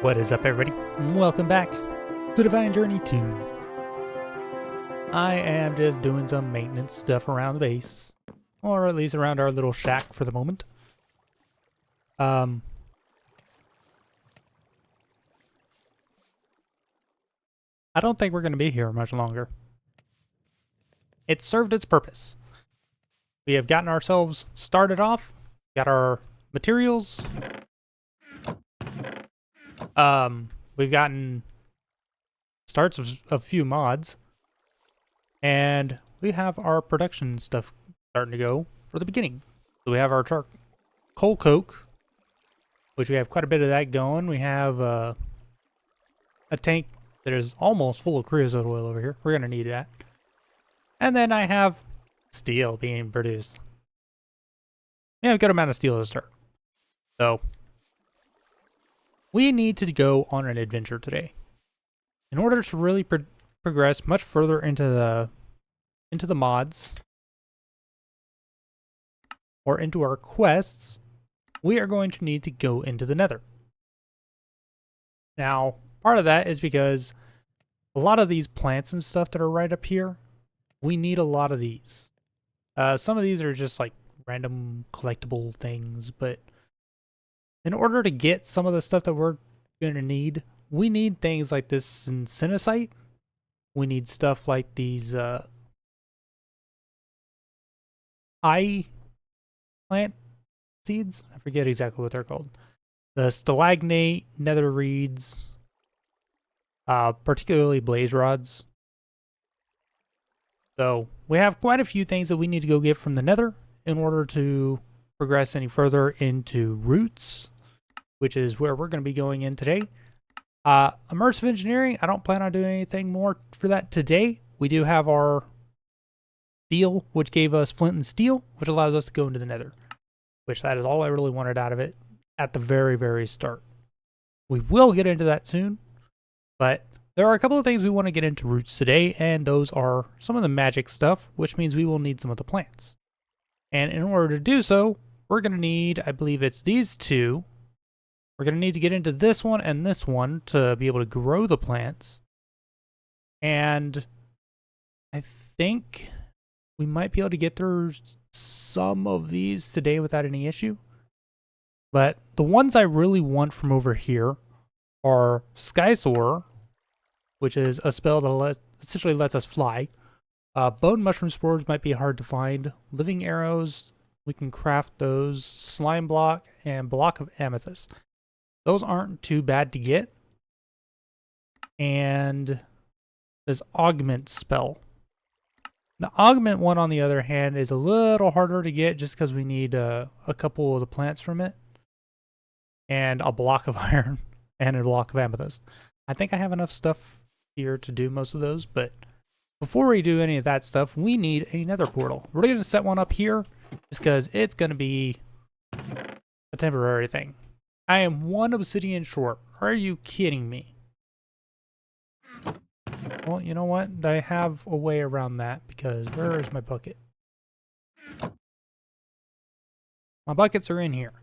What is up, everybody? Welcome back to Divine Journey 2. I am just doing some maintenance stuff around the base, or at least around our little shack for the moment. I don't think we're going to be here much longer. It served its purpose. We have gotten ourselves started off, got our materials. We've gotten starts of a few mods, and we have our production stuff starting to go for the beginning. So we have our coal coke, which we have quite a bit of that going. We have a tank that is almost full of creosote oil over here. We're going to need that. And then I have steel being produced. Yeah, a good amount of steel to start. So we need to go on an adventure today. In order to really progress much further into the mods or into our quests, we are going to need to go into the Nether. Now, part of that is because a lot of these plants and stuff that are right up here, we need a lot of these. Some of these are just like random collectible things, but in order to get some of the stuff that we're going to need, we need things like this synthesit. We need stuff like these eye plant seeds. I forget exactly what they're called. The stalagnate, nether reeds, particularly blaze rods. So we have quite a few things that we need to go get from the nether in order to progress any further into roots, which is where we're going to be going in today. Immersive engineering, I don't plan on doing anything more for that today. We do have our steel, which gave us flint and steel, which allows us to go into the nether, which that is all I really wanted out of it at the very, very start. We will get into that soon, but there are a couple of things we want to get into roots today, and those are some of the magic stuff, which means we will need some of the plants. And in order to do so, we're going to need, I believe it's these two. We're going to need to get into this one and this one to be able to grow the plants. And I think we might be able to get through some of these today without any issue. But the ones I really want from over here are Sky Soar, which is a spell that essentially lets us fly. Bone mushroom spores might be hard to find. Living arrows, we can craft those. Slime block and block of amethyst. Those aren't too bad to get. And this augment spell. The augment one, on the other hand, is a little harder to get just because we need a couple of the plants from it. And a block of iron and a block of amethyst. I think I have enough stuff here to do most of those, but before we do any of that stuff, we need a nether portal. We're going to set one up here just because it's going to be a temporary thing. I am 1 obsidian short. Are you kidding me? Well, you know what? I have a way around that because where is my bucket? My buckets are in here.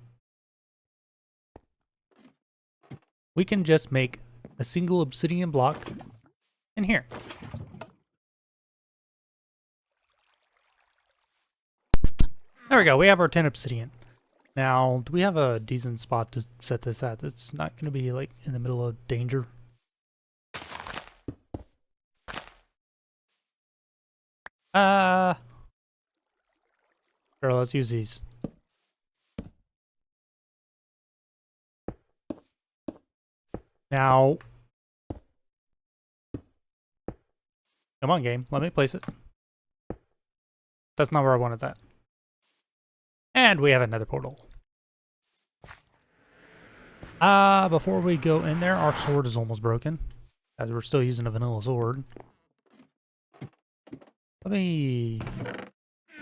We can just make a single obsidian block in here. There we go. We have our 10 obsidian. Now, do we have a decent spot to set this at that's not going to be like in the middle of danger? Sure, let's use these. Now, come on, game. Let me place it. That's not where I wanted that. And we have another portal. Before we go in there, our sword is almost broken, as we're still using a vanilla sword. Let me...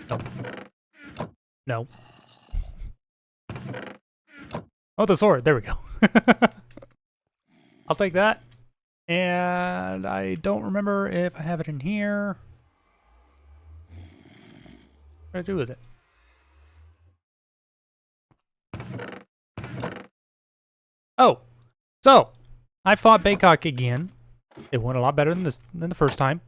No. No. Oh, the sword. There we go. I'll take that. And I don't remember if I have it in here. What do I do with it? Oh, so I fought Baycock again. It went a lot better than the first time.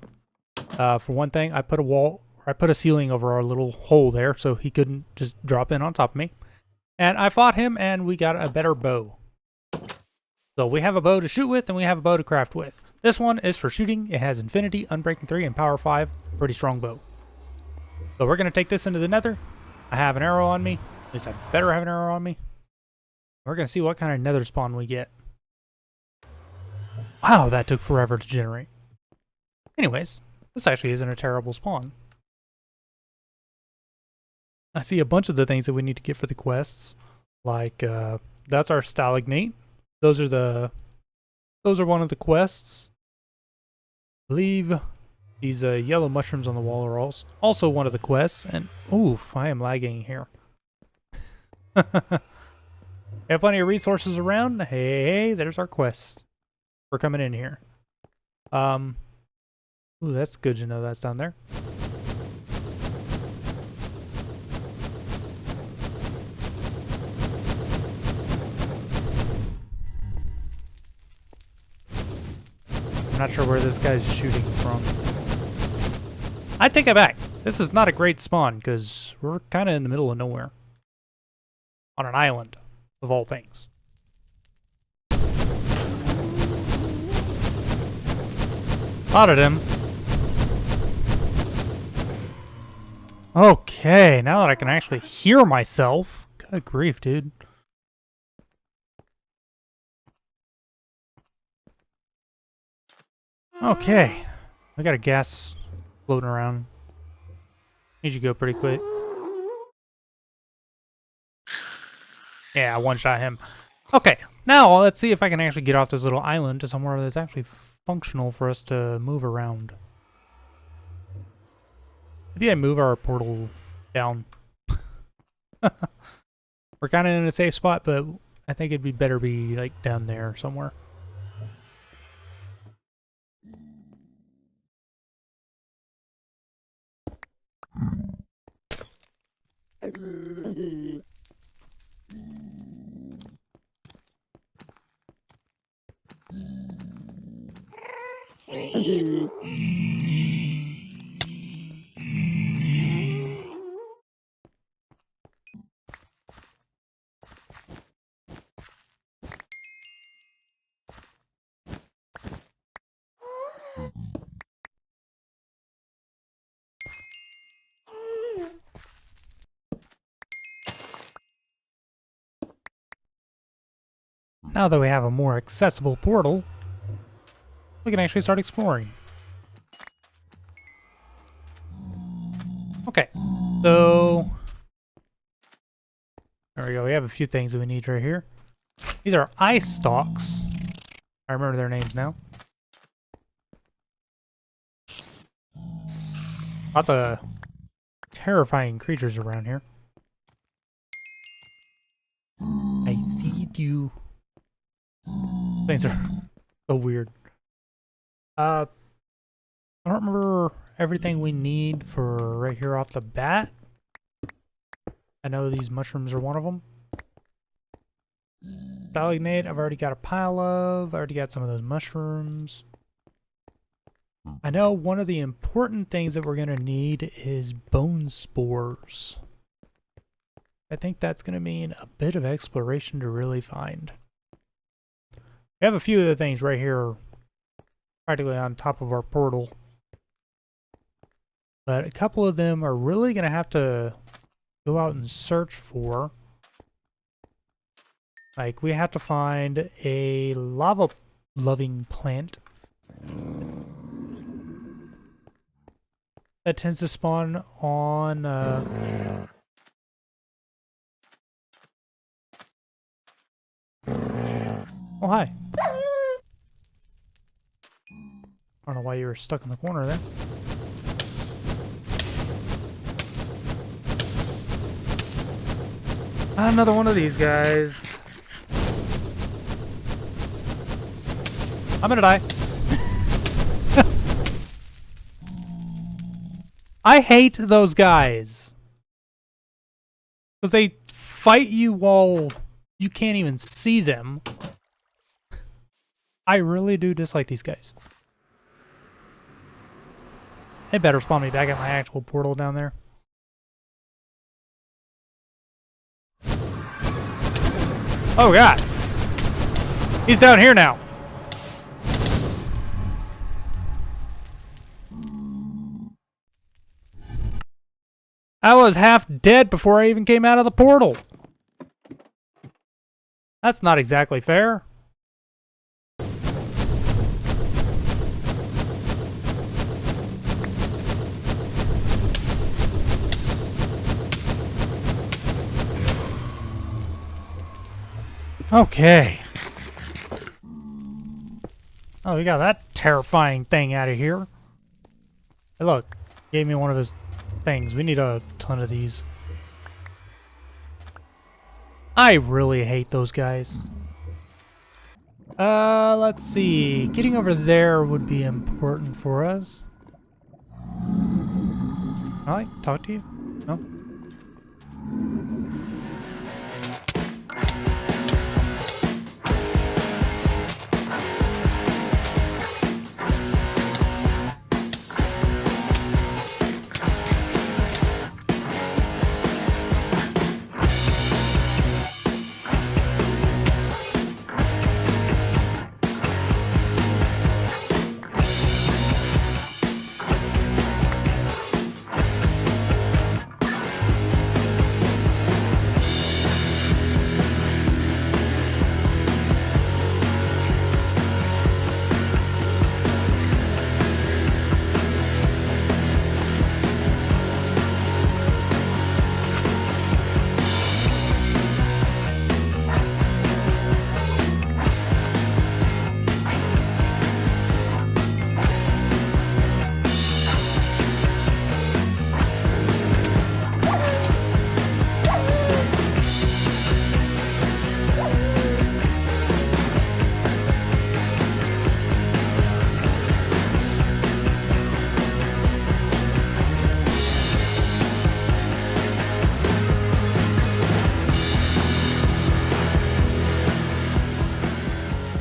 For one thing, I put a ceiling over our little hole there so he couldn't just drop in on top of me. And I fought him and we got a better bow. So we have a bow to shoot with and we have a bow to craft with. This one is for shooting. It has Infinity, Unbreaking 3, and Power 5. Pretty strong bow. So we're going to take this into the nether. I have an arrow on me. At least I better have an arrow on me. We're going to see what kind of nether spawn we get. Wow, that took forever to generate. Anyways, this actually isn't a terrible spawn. I see a bunch of the things that we need to get for the quests. Like, that's our stalagnate. Those are one of the quests. I believe these yellow mushrooms on the wall are also one of the quests. And oof, I am lagging here. Have plenty of resources around. Hey, there's our quest. We're coming in here. Ooh, that's good to know that's down there. I'm not sure where this guy's shooting from. I take it back. This is not a great spawn because we're kind of in the middle of nowhere. On an island, of all things. Spotted him. Okay, now that I can actually hear myself. Good grief, dude. Okay. I got a gas floating around. Need you to go pretty quick. Yeah, I one-shot him. Okay, now let's see if I can actually get off this little island to somewhere that's actually functional for us to move around. Maybe I move our portal down. We're kind of in a safe spot, but I think it'd be better be like down there somewhere. Now that we have a more accessible portal, we can actually start exploring. Okay, so there we go. We have a few things that we need right here. These are ice stalks. I remember their names now. Lots of terrifying creatures around here. I see you. Things are so weird. I don't remember everything we need for right here off the bat. I know these mushrooms are one of them. Stalagnate, I've already got a pile of. I already got some of those mushrooms. I know one of the important things that we're going to need is bone spores. I think that's going to mean a bit of exploration to really find. We have a few of the things right here practically on top of our portal. But a couple of them are really going to have to go out and search for. Like, we have to find a lava-loving plant that tends to spawn on... Oh, hi. I don't know why you were stuck in the corner there. Another one of these guys. I'm gonna die. I hate those guys. Because they fight you while you can't even see them. I really do dislike these guys. They better spawn me back at my actual portal down there. Oh god! He's down here now! I was half dead before I even came out of the portal! That's not exactly fair. Okay. Oh, we got that terrifying thing out of here. Hey, look. Gave me one of his things. We need a ton of these. I really hate those guys. Let's see. Getting over there would be important for us. Can I, like, talk to you? No?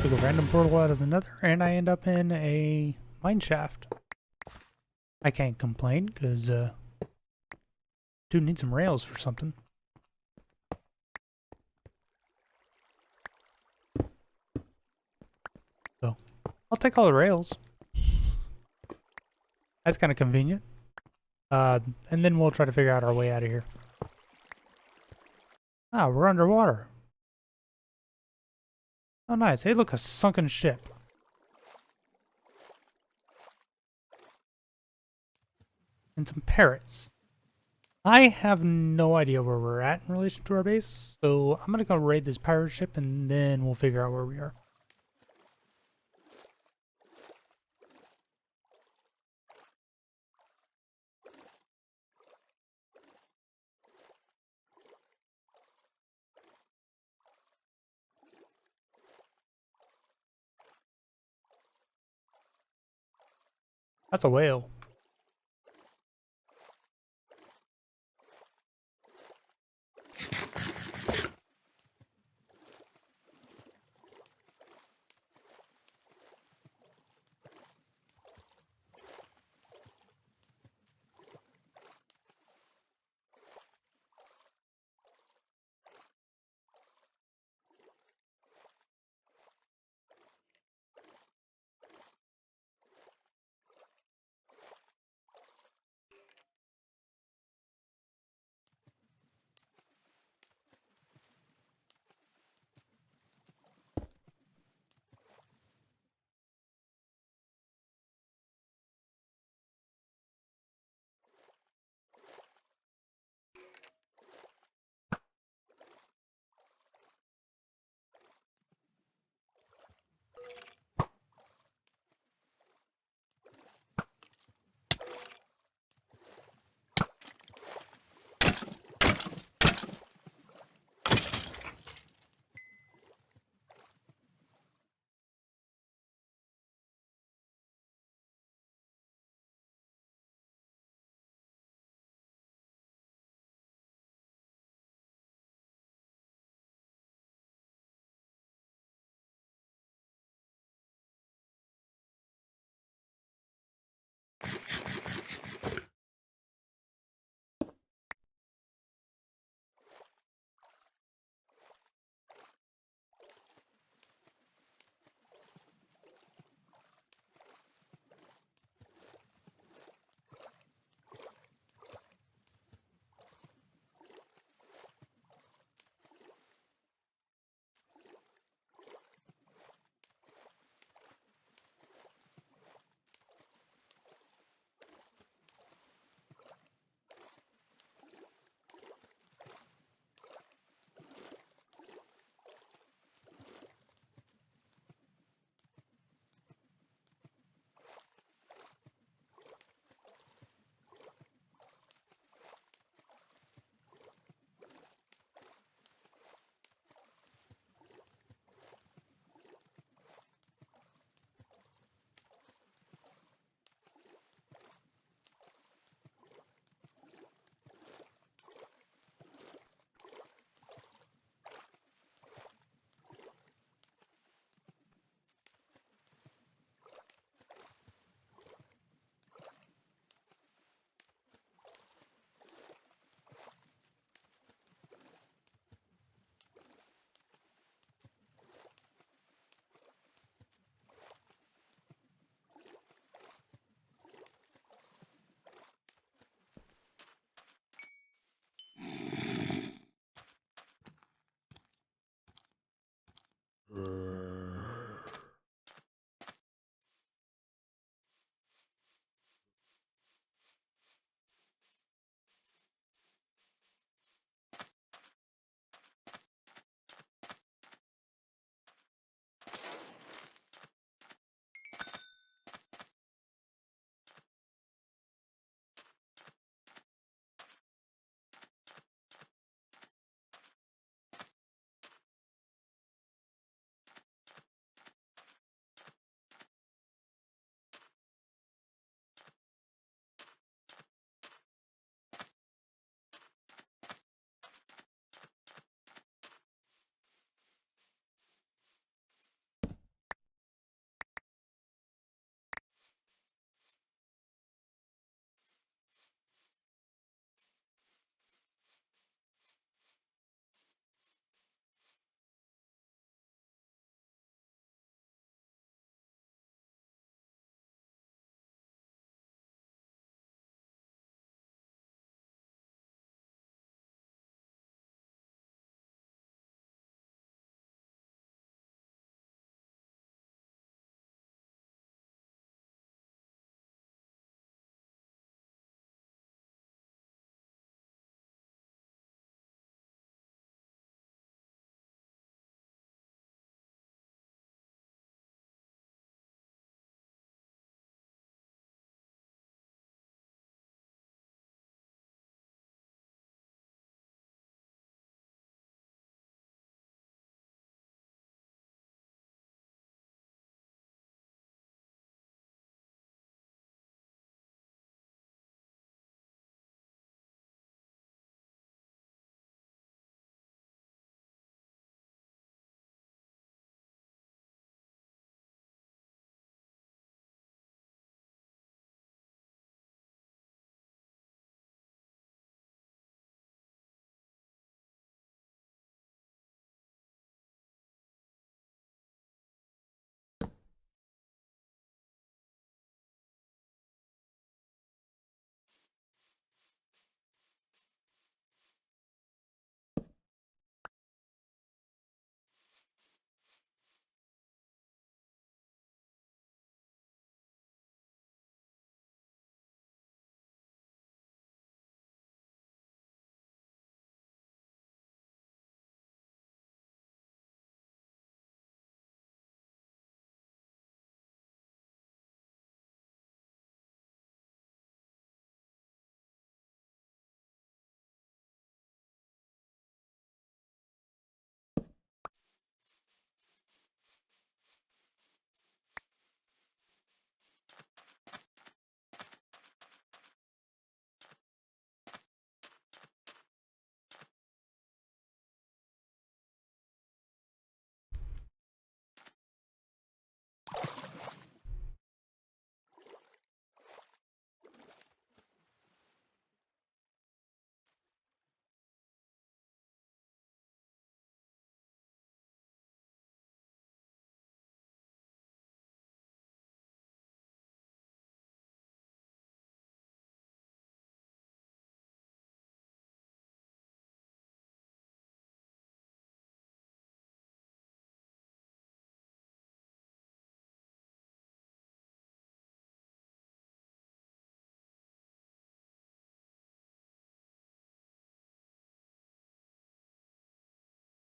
Took a random portal out of the nether, and I end up in a mine shaft. I can't complain, because, dude needs some rails for something. So, I'll take all the rails. That's kind of convenient. And then we'll try to figure out our way out of here. Ah, we're underwater. Oh, nice. Hey, look, a sunken ship. And some parrots. I have no idea where we're at in relation to our base, so I'm gonna go raid this pirate ship and then we'll figure out where we are. That's a whale.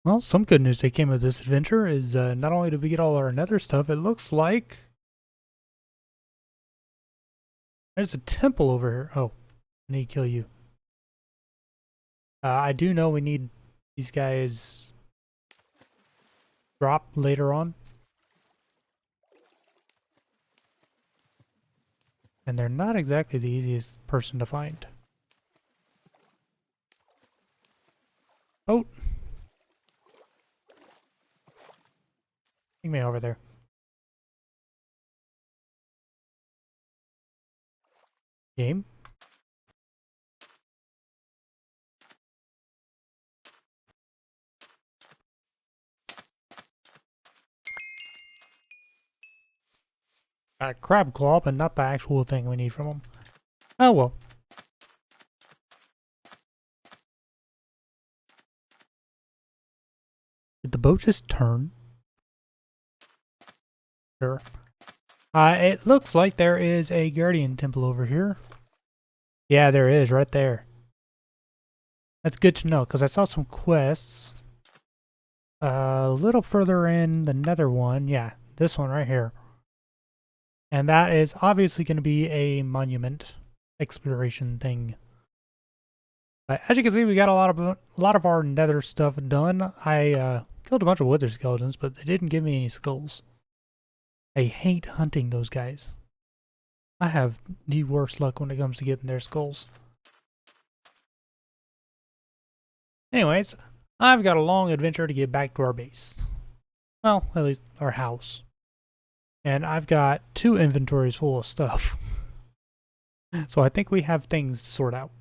Well, some good news that came of this adventure is not only did we get all our nether stuff, it looks like there's a temple over here. Oh, I need to kill you. I do know we need these guys drop later on. And they're not exactly the easiest person to find. Oh! Take me over there. Game? Got a crab claw, but not the actual thing we need from them. Oh well. Did the boat just turn? Sure. It looks like there is a guardian temple over here. Yeah, there is, right there. That's good to know, because I saw some quests. A little further in the nether one. Yeah, this one right here. And that is obviously going to be a monument exploration thing. But as you can see, we got a lot of our nether stuff done. I killed a bunch of wither skeletons, but they didn't give me any skulls. I hate hunting those guys. I have the worst luck when it comes to getting their skulls. Anyways, I've got a long adventure to get back to our base. Well, at least our house. And I've got 2 inventories full of stuff. So I think we have things to sort out.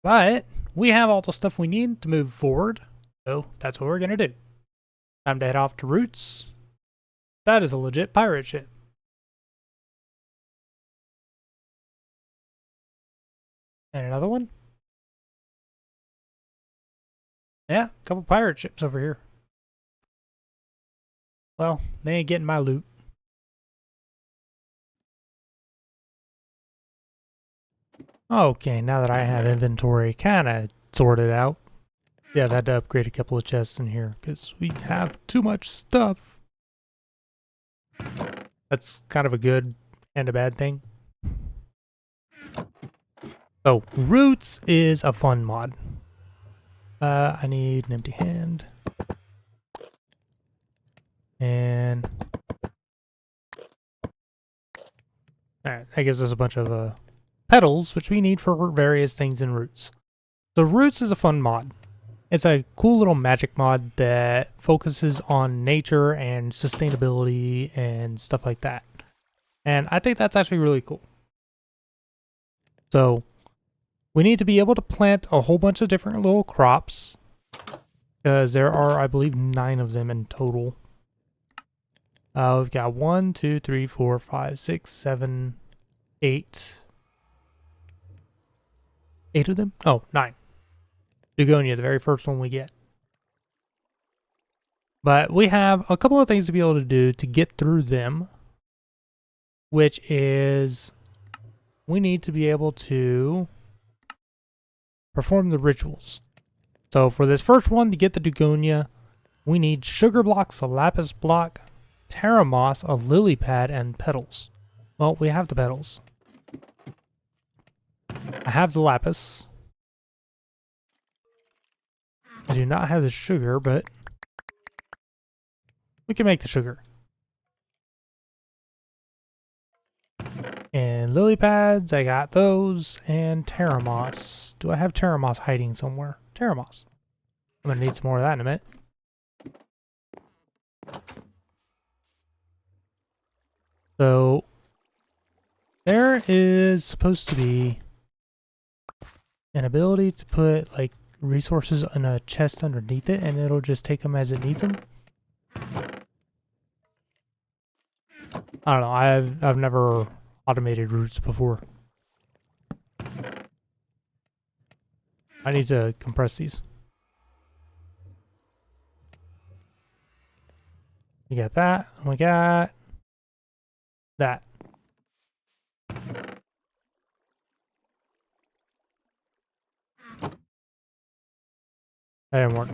But we have all the stuff we need to move forward. So that's what we're going to do. Time to head off to Roots. That is a legit pirate ship. And another one. Yeah, a couple pirate ships over here. Well, they ain't getting my loot. Okay, now that I have inventory kind of sorted out. Yeah, I've had to upgrade a couple of chests in here because we have too much stuff. That's kind of a good and a bad thing. So, Roots is a fun mod. I need an empty hand. And alright, that gives us a bunch of petals, which we need for various things in Roots. So Roots is a fun mod. It's a cool little magic mod that focuses on nature and sustainability and stuff like that. And I think that's actually really cool. So we need to be able to plant a whole bunch of different little crops, because there are, I believe, 9 of them in total. We've got 1, 2, 3, 4, 5, 6, 7, 8. 8 of them? Oh, 9. Begonia, the very first one we get. But we have a couple of things to be able to do to get through them, which is we need to be able to perform the rituals. So for this first one, to get the Begonia, we need sugar blocks, a lapis block, terra moss, a lily pad, and petals. Well, we have the petals. I have the lapis. I do not have the sugar, but we can make the sugar. And lily pads, I got those. And terra moss. Do I have terra moss hiding somewhere? Terra moss. I'm going to need some more of that in a minute. So, there is supposed to be an ability to put, like, resources in a chest underneath it, and it'll just take them as it needs them. I don't know. I've never automated Roots before. I need to compress these. We got that. And we got that. That didn't work.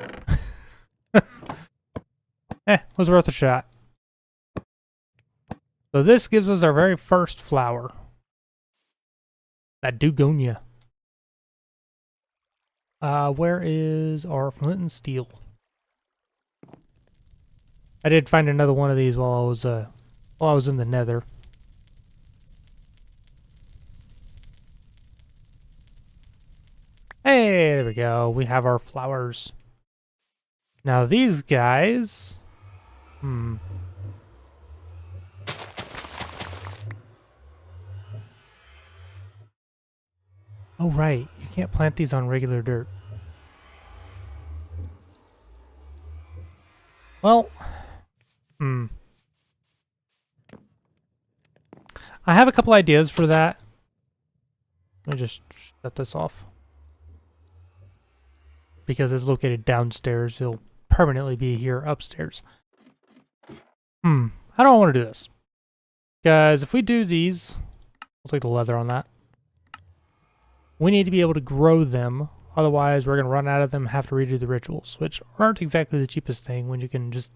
Was worth a shot. So this gives us our very first flower. That Dugonia. Where is our flint and steel? I did find another one of these while I was in the nether. Hey, there we go. We have our flowers. Now these guys... Oh, right. You can't plant these on regular dirt. Well... I have a couple ideas for that. Let me just shut this off. Because it's located downstairs, it'll permanently be here upstairs. I don't want to do this. Because if we do these, we'll take the leather on that. We need to be able to grow them. Otherwise, we're going to run out of them and have to redo the rituals, which aren't exactly the cheapest thing when you can just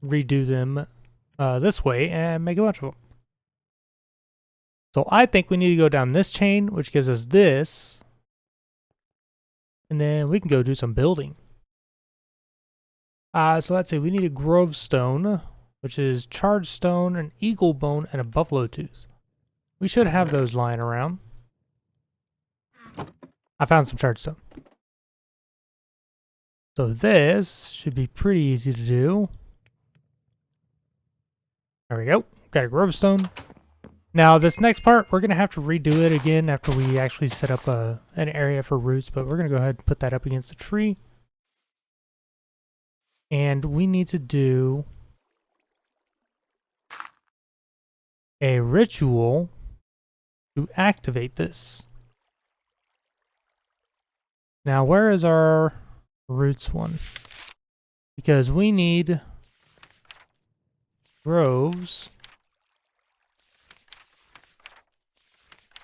redo them this way and make a bunch of them. So I think we need to go down this chain, which gives us this. And then we can go do some building. So let's see, we need a grove stone, which is charred stone, an eagle bone, and a buffalo tooth. We should have those lying around. I found some charred stone. So this should be pretty easy to do. There we go. Got a grove stone. Now this next part, we're going to have to redo it again after we actually set up an area for roots, but we're going to go ahead and put that up against the tree. And we need to do a ritual to activate this. Now, where is our roots one? Because we need groves.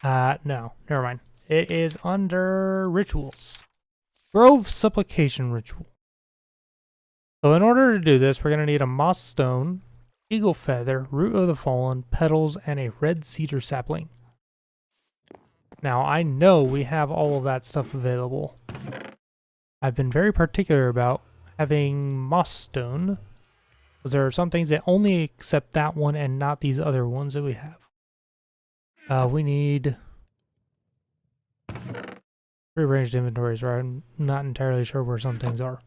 No, never mind. It is under rituals. Grove supplication ritual. So in order to do this, we're going to need a moss stone, eagle feather, root of the fallen, petals, and a red cedar sapling. Now, I know we have all of that stuff available. I've been very particular about having moss stone, because there are some things that only accept that one and not these other ones that we have. We need prearranged inventories, right? I'm not entirely sure where some things are.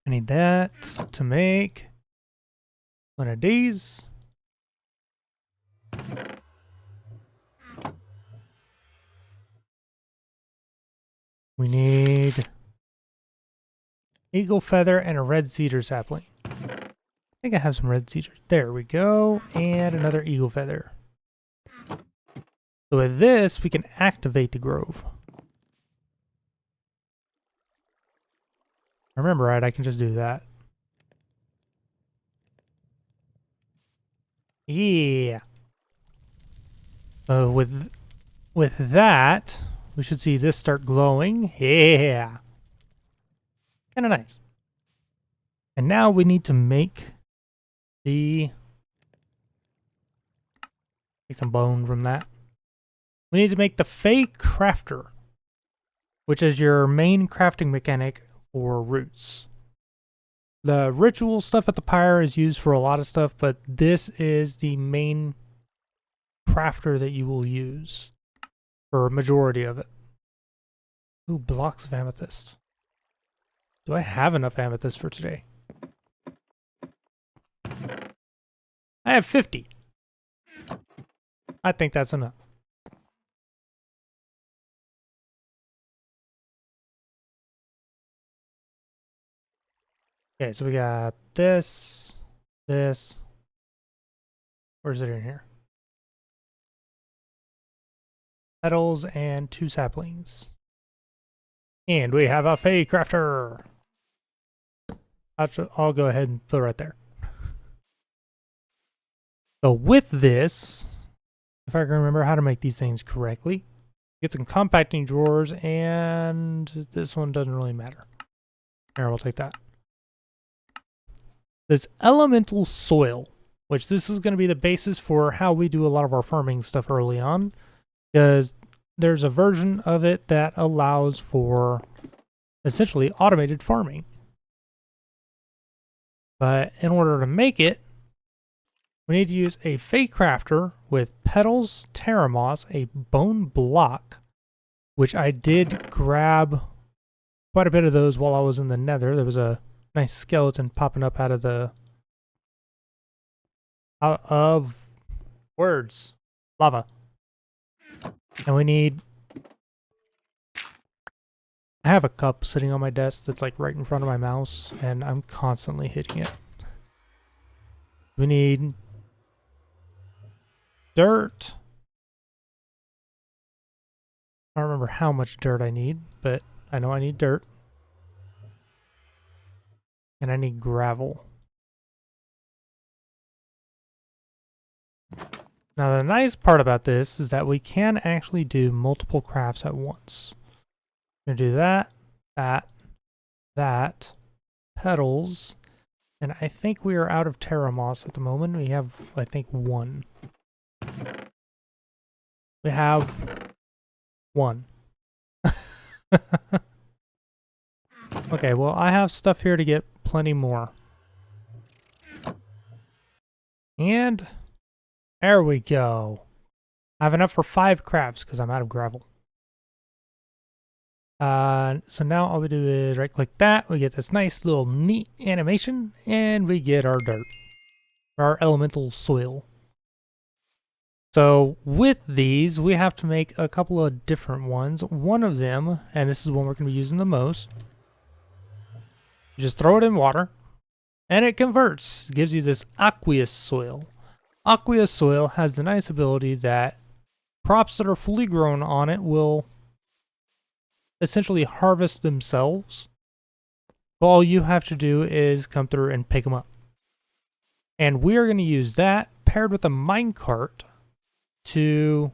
I need that to make one of these. We need eagle feather and a red cedar sapling. I think I have some red cedar. There we go. And another eagle feather. So with this, we can activate the grove. Remember, right? I can just do that. Yeah. With that, we should see this start glowing. Yeah. Kind of nice. And now we need to make some bone from that. We need to make the Fey Crafter, which is your main crafting mechanic for roots. The ritual stuff at the pyre is used for a lot of stuff, but this is the main crafter that you will use for a majority of it. Ooh, blocks of amethyst. Do I have enough amethyst for today? I have 50. I think that's enough. Okay, so we got this. Where's it in here? Petals and 2 saplings. And we have a Fey Crafter. I'll go ahead and put it right there. So with this, if I can remember how to make these things correctly, Get some compacting drawers, and this one doesn't really matter. Here, we'll take that. This elemental soil, which this is going to be the basis for how we do a lot of our farming stuff early on, because there's a version of it that allows for essentially automated farming. But in order to make it, we need to use a fake crafter with petals, terra moss, a bone block, which I did grab quite a bit of those while I was in the nether. There was a nice skeleton popping up out of lava. And we need, I have a cup sitting on my desk that's like right in front of my mouse, and I'm constantly hitting it. We need dirt. I don't remember how much dirt I need, but I know I need dirt. And I need gravel. Now the nice part about this is that we can actually do multiple crafts at once. We're gonna do that, petals, and I think we are out of terra moss at the moment. We have, I think, one. We have one. Okay, well, I have stuff here to get plenty more. And there we go. I have enough for 5 crafts because I'm out of gravel. So now all we do is right click that. We get this nice little neat animation, and we get our dirt, our elemental soil. So with these, we have to make a couple of different ones. One of them, and this is one we're going to be using the most, you just throw it in water, and it converts. It gives you this aqueous soil. Aqueous soil has the nice ability that crops that are fully grown on it will essentially harvest themselves. All you have to do is come through and pick them up. And we are going to use that paired with a minecart to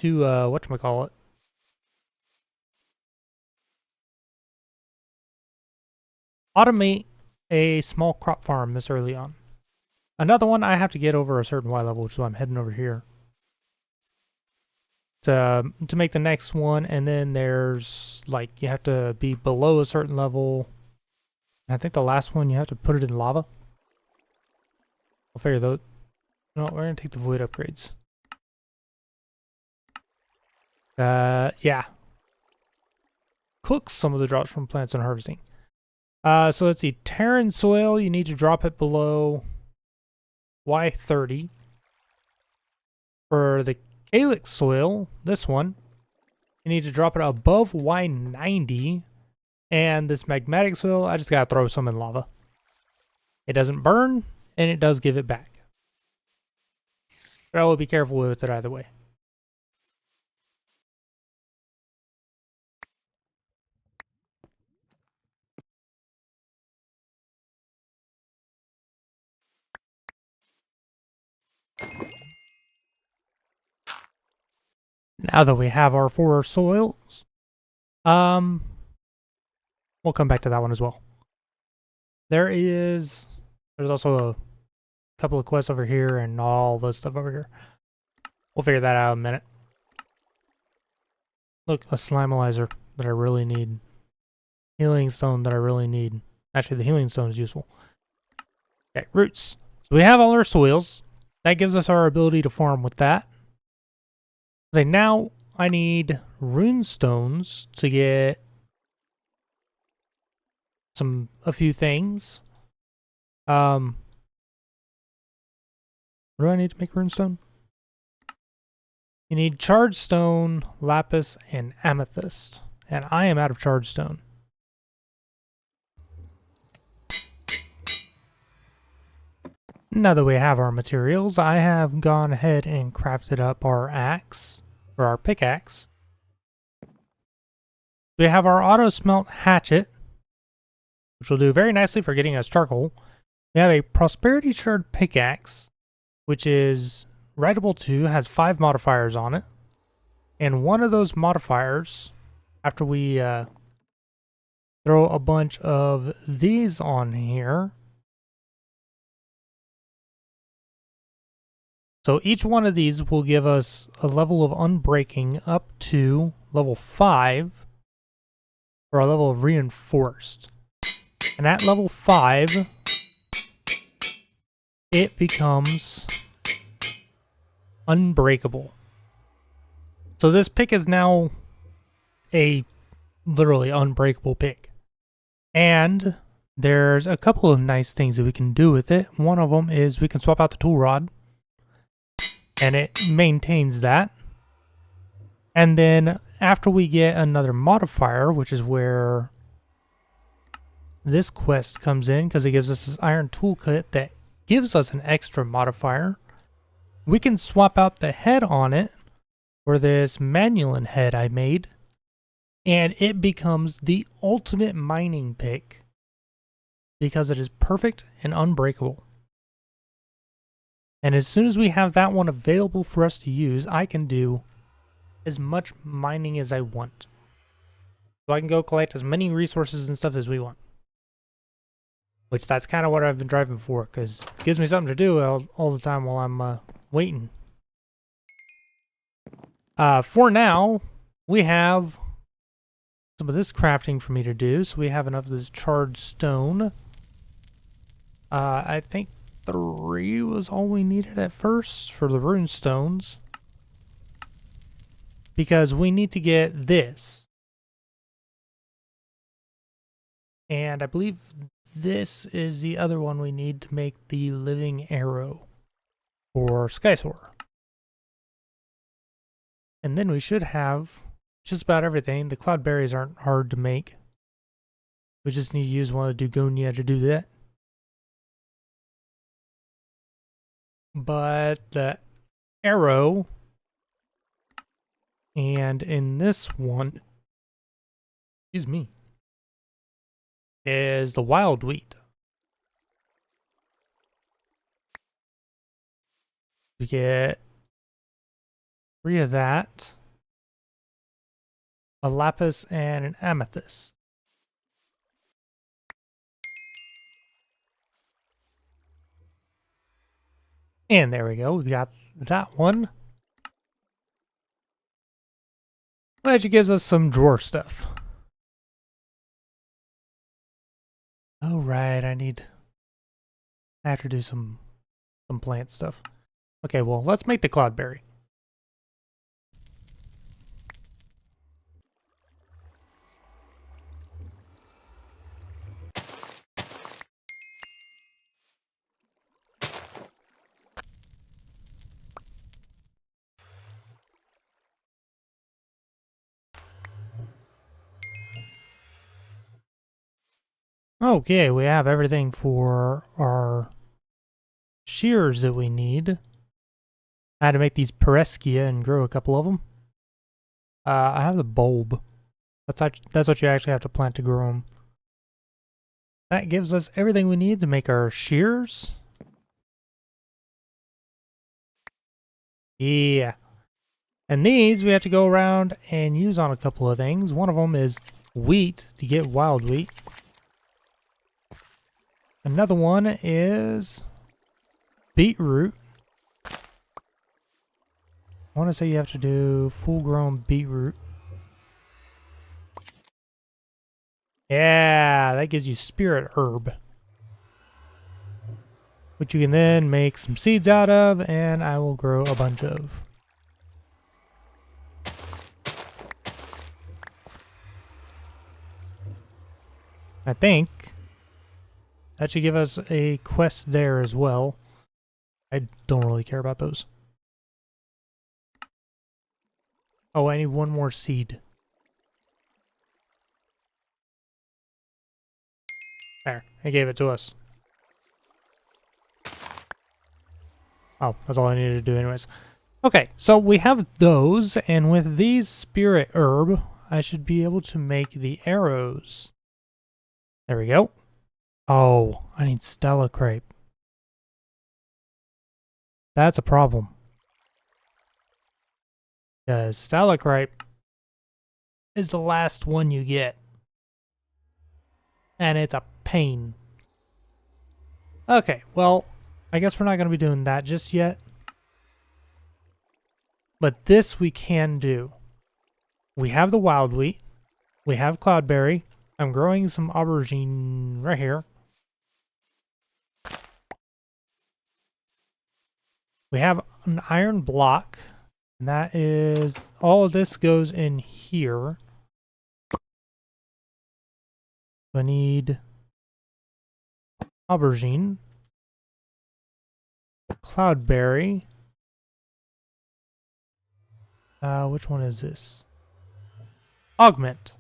whatchamacallit, automate a small crop farm this early on. Another one, I have to get over a certain Y level, which is why I'm heading over here to make the next one. And then there's, like, you have to be below a certain level. And I think the last one, you have to put it in lava. I'll figure those. No, we're going to take the void upgrades. Yeah. Cook some of the drops from plants and harvesting. So let's see. Terran soil, you need to drop it below Y30. For the calyx soil, this one, you need to drop it above Y90. And this magmatic soil, I just gotta throw some in lava. It doesn't burn, and it does give it back. But I will be careful with it either way. Now that we have our 4 soils, we'll come back to that one as well. There's also a couple of quests over here and all this stuff over here. We'll figure that out in a minute. Look, a slimalizer that I really need. Healing stone that I really need. Actually, the healing stone is useful. Okay, roots. So we have all our soils. That gives us our ability to farm with that. Okay, now I need rune stones to get a few things. What do I need to make runestone? You need charged stone, lapis, and amethyst. And I am out of charged stone. Now that we have our materials, I have gone ahead and crafted up our axe, or our pickaxe. We have our auto smelt hatchet, which will do very nicely for getting us charcoal. We have a prosperity shard pickaxe, which is Writable 2 has 5 modifiers on it. And one of those modifiers, after we throw a bunch of these on here. So each one of these will give us a level of unbreaking up to level 5, or a level of reinforced. And at level 5, it becomes unbreakable. So this pick is now a literally unbreakable pick. And there's a couple of nice things that we can do with it. One of them is we can swap out the tool rod, and it maintains that. And then after we get another modifier, which is where this quest comes in, because it gives us this iron toolkit that gives us an extra modifier, we can swap out the head on it for this Manulin head I made, and it becomes the ultimate mining pick because it is perfect and unbreakable. And as soon as we have that one available for us to use, I can do as much mining as I want. So I can go collect as many resources and stuff as we want. Which that's kind of what I've been driving for, because it gives me something to do all the time while I'm waiting. For now, we have some of this crafting for me to do. So we have enough of this charred stone. I think 3 was all we needed at first for the rune stones. Because we need to get this. And I believe this is the other one we need to make the living arrow for Skysoar. And then we should have just about everything. The cloudberries aren't hard to make. We just need to use one of the Dugonia to do that. But the arrow, and in this one, excuse me, is the wild wheat. We get 3 of that, a lapis, and an amethyst. And there we go, we've got that one. Which gives us some drawer stuff. Oh right, I have to do some plant stuff. Okay, well, let's make the cloudberry. Okay, we have everything for our shears that we need. I had to make these Pereskia and grow a couple of them. I have the bulb. That's what you actually have to plant to grow them. That gives us everything we need to make our shears. Yeah. And these we have to go around and use on a couple of things. One of them is wheat to get wild wheat. Another one is beetroot. I want to say you have to do full-grown beetroot. Yeah, that gives you spirit herb, which you can then make some seeds out of, and I will grow a bunch of. I think that should give us a quest there as well. I don't really care about those. Oh, I need one more seed. There, it gave it to us. Oh, that's all I needed to do anyways. Okay, so we have those, and with these spirit herb, I should be able to make the arrows. There we go. Oh, I need Stella Crepe. That's a problem. Because stalactite is the last one you get. And it's a pain. Okay, well, I guess we're not going to be doing that just yet. But this we can do. We have the wild wheat. We have cloudberry. I'm growing some aubergine right here. We have an iron block. And that is, all of this goes in here. I need aubergine, cloudberry. Which one is this? Augment.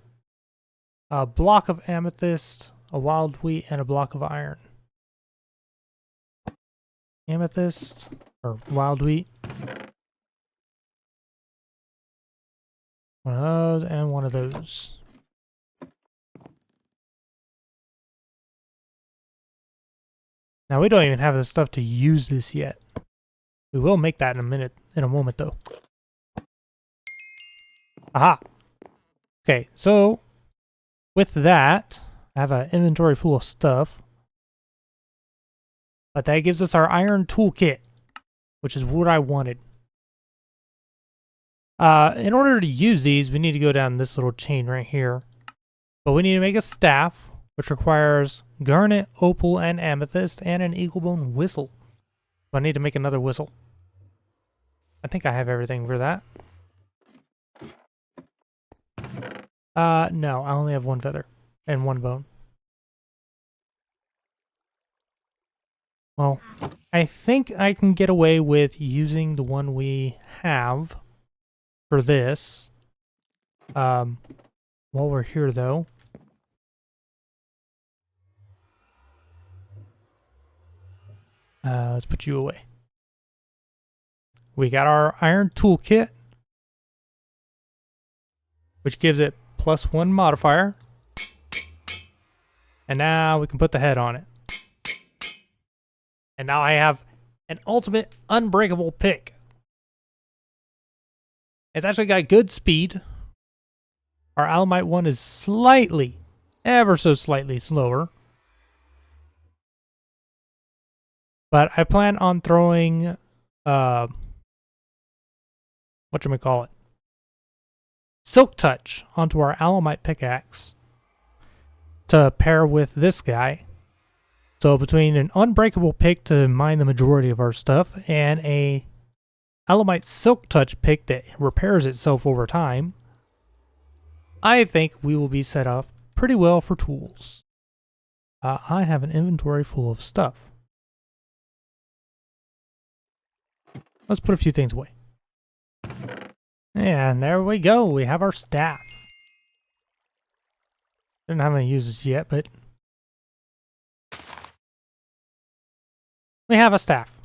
A block of amethyst, a wild wheat, and a block of iron. Amethyst, or wild wheat. One of those and one of those. Now we don't even have the stuff to use this yet. We will make that in a moment though. Aha! Okay, so with that, I have an inventory full of stuff. But that gives us our iron toolkit, which is what I wanted. In order to use these, we need to go down this little chain right here. But we need to make a staff, which requires garnet, opal, and amethyst, and an eagle bone whistle. So I need to make another whistle. I think I have everything for that. No, I only have one feather and one bone. Well, I think I can get away with using the one we have for this. While we're here, though. Let's put you away. We got our iron toolkit, which gives it +1 modifier. And now we can put the head on it. And now I have an ultimate unbreakable pick. It's actually got good speed. Our Alamite one is slightly, ever so slightly slower. But I plan on throwing, whatchamacallit, Silk Touch onto our Alamite pickaxe to pair with this guy. So between an unbreakable pick to mine the majority of our stuff and a Alamite Silk Touch pick that repairs itself over time, I think we will be set up pretty well for tools. I have an inventory full of stuff. Let's put a few things away. And there we go. We have our staff. Didn't have any uses yet, but we have a staff.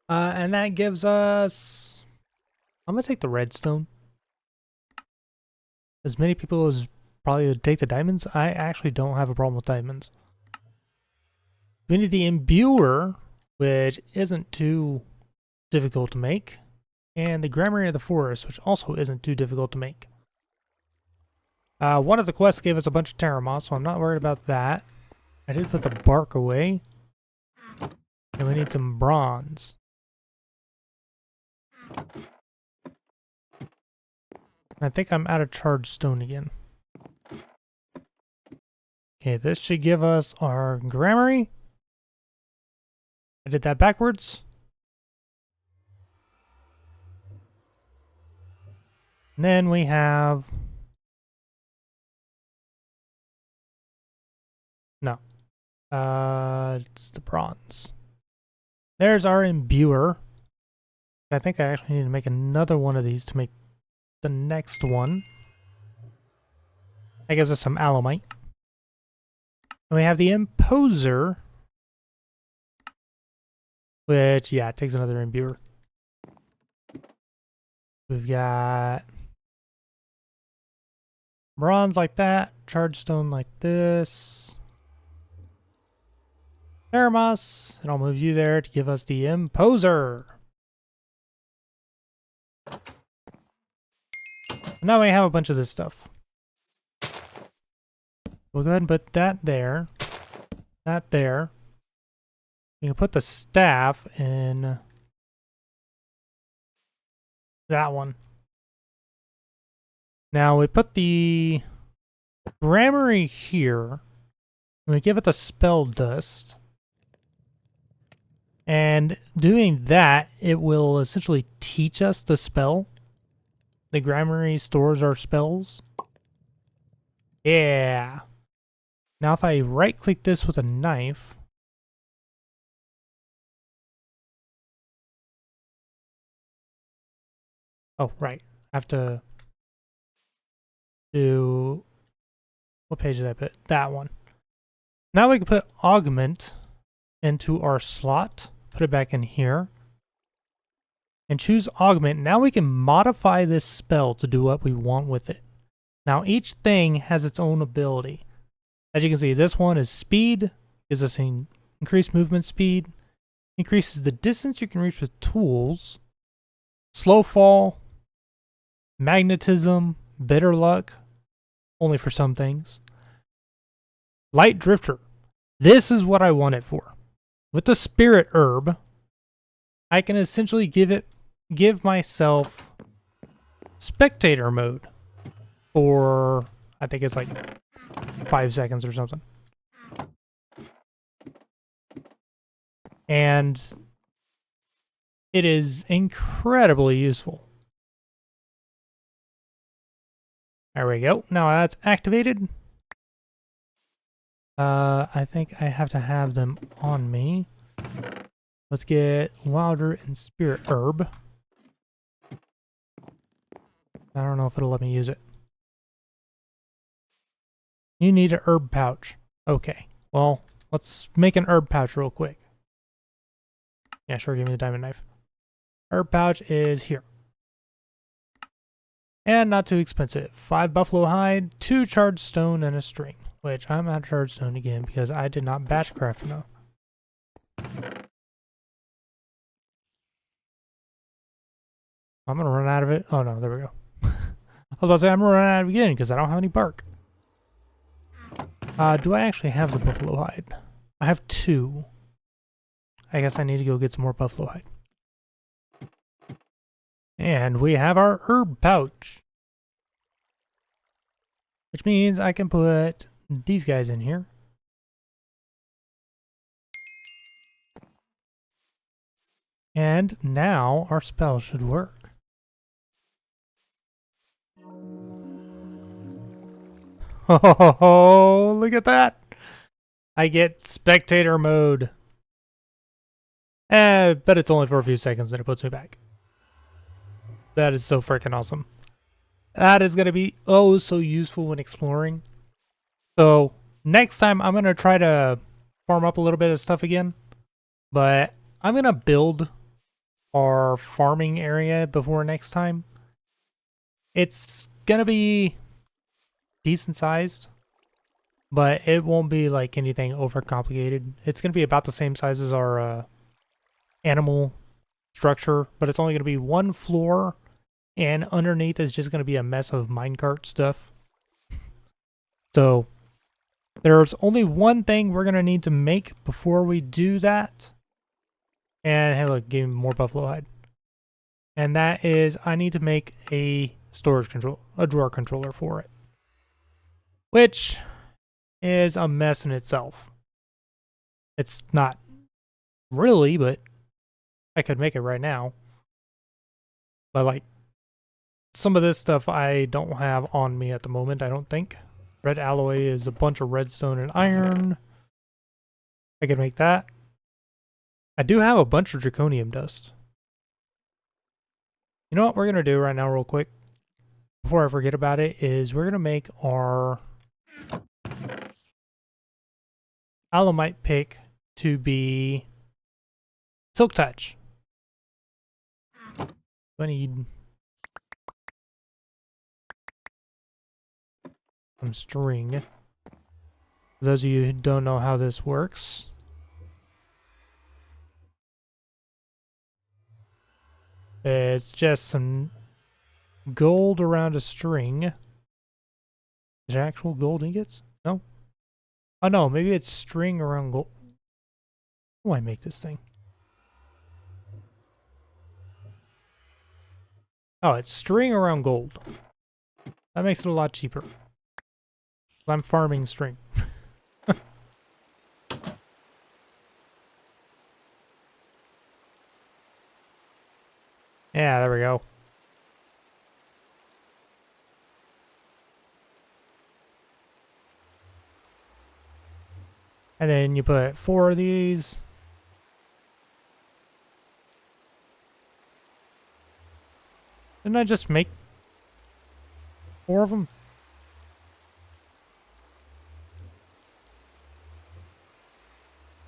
And that gives us... I'm going to take the redstone. As many people as probably would take the diamonds, I actually don't have a problem with diamonds. We need the imbuer, which isn't too difficult to make. And the Grammary of the Forest, which also isn't too difficult to make. One of the quests gave us a bunch of terra moss, so I'm not worried about that. I did put the bark away. And we need some bronze. I think I'm out of charged stone again. Okay, this should give us our Grammary. I did that backwards. And then we have... No. It's the bronze. There's our imbuer. I think I actually need to make another one of these to make the next one. That gives us some alamite. And we have the imposer, which, yeah, it takes another imbuer. We've got bronze like that, charge stone like this, Teramos, and I'll move you there to give us the imposer. Now we have a bunch of this stuff. We'll go ahead and put that there. That there. We can put the staff in that one. Now we put the Grammary here. And we give it the spell dust. And doing that, it will essentially teach us the spell. The Grammary stores our spells. Yeah. Now if I right click this with a knife. Oh, right. I have to do... What page did I put? That one. Now we can put augment into our slot. Put it back in here. And choose augment. Now we can modify this spell to do what we want with it. Now each thing has its own ability. As you can see, this one is speed. Gives us increased movement speed. Increases the distance you can reach with tools. Slow fall. Magnetism. Bitter luck. Only for some things. Light drifter. This is what I want it for. With the spirit herb, I can essentially give myself spectator mode for, I think it's like 5 seconds or something. And it is incredibly useful. There we go. Now that's activated. I think I have to have them on me. Let's get Wilder and Spirit Herb. I don't know if it'll let me use it. You need an herb pouch. Okay. Well, let's make an herb pouch real quick. Yeah, sure, give me the diamond knife. Herb pouch is here. And not too expensive. 5 buffalo hide, 2 charred stone, and a string. Which I'm out of charred stone again because I did not batch craft enough. I'm gonna run out of it. Oh no, there we go. I was about to say I'm gonna run out of it again because I don't have any bark. Do I actually have the buffalo hide? I have 2. I guess I need to go get some more buffalo hide. And we have our herb pouch. Which means I can put these guys in here. And now our spell should work. Oh, look at that. I get spectator mode. But it's only for a few seconds and it puts me back. That is so freaking awesome. That is going to be oh so useful when exploring. So next time I'm going to try to farm up a little bit of stuff again. But I'm going to build our farming area before next time. It's going to be decent sized. But it won't be like anything overcomplicated. It's going to be about the same size as our animal structure. But it's only going to be 1 floor. And underneath is just going to be a mess of minecart stuff. So there's only one thing we're going to need to make before we do that. And hey, look, gave me more buffalo hide. And that is, I need to make a drawer controller for it. Which is a mess in itself. It's not really, but I could make it right now. But like, some of this stuff I don't have on me at the moment, I don't think. Red alloy is a bunch of redstone and iron. I can make that. I do have a bunch of draconium dust. You know what we're going to do right now real quick, before I forget about it, is we're going to make our alumite pick to be silk touch. I need some string. For those of you who don't know how this works, it's just some gold around a string. Is it actual gold ingots? No. Oh no, maybe it's string around gold. How do I make this thing? Oh, it's string around gold. That makes it a lot cheaper. I'm farming string. Yeah, there we go. And then you put 4 of these. Didn't I just make 4 of them?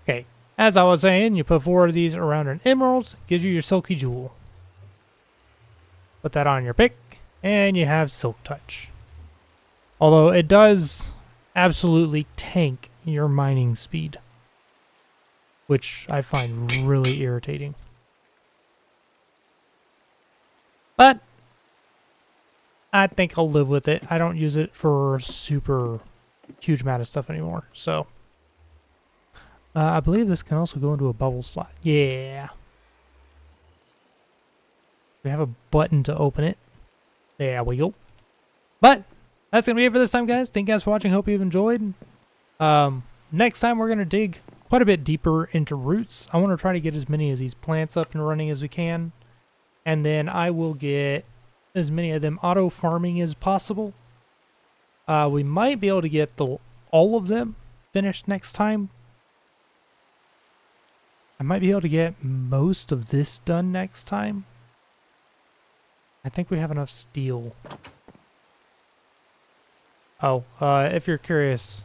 Okay, as I was saying, you put 4 of these around an emerald, gives you your silky jewel. Put that on your pick, and you have silk touch. Although it does absolutely tank your mining speed, which I find really irritating. But I think I'll live with it. I don't use it for super huge amount of stuff anymore, so I believe this can also go into a bubble slot. Yeah. We have a button to open it. There we go. But that's going to be it for this time, guys. Thank you guys for watching. Hope you've enjoyed. Next time, we're going to dig quite a bit deeper into roots. I want to try to get as many of these plants up and running as we can. And then I will get as many of them auto farming as possible. We might be able to get all of them finished next time. I might be able to get most of this done next time. I think we have enough steel. Oh, if you're curious,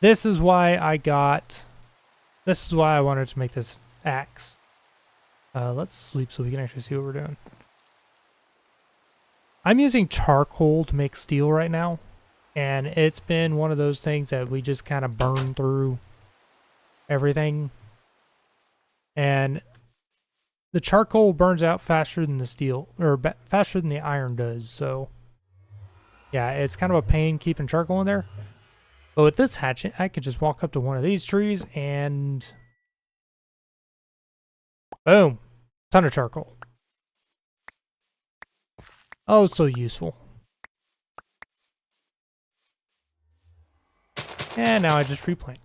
this is why I wanted to make this axe. Let's sleep so we can actually see what we're doing. I'm using charcoal to make steel right now, and it's been one of those things that we just kind of burn through everything. And the charcoal burns out faster than the steel, or faster than the iron does, so yeah, it's kind of a pain keeping charcoal in there. But with this hatchet, I could just walk up to one of these trees and boom, ton of charcoal. Oh, so useful. And now I just replant.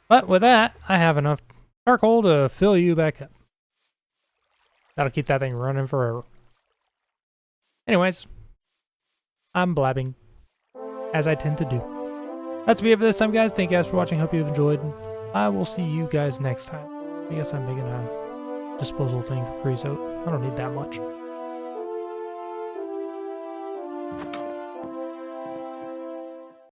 But with that, I have enough charcoal to fill you back up. That'll keep that thing running forever. Anyways, I'm blabbing, as I tend to do. That's me for this time, guys. Thank you guys for watching. Hope you've enjoyed. I will see you guys next time. I guess I'm making a disposal thing for creosote. I don't need that much.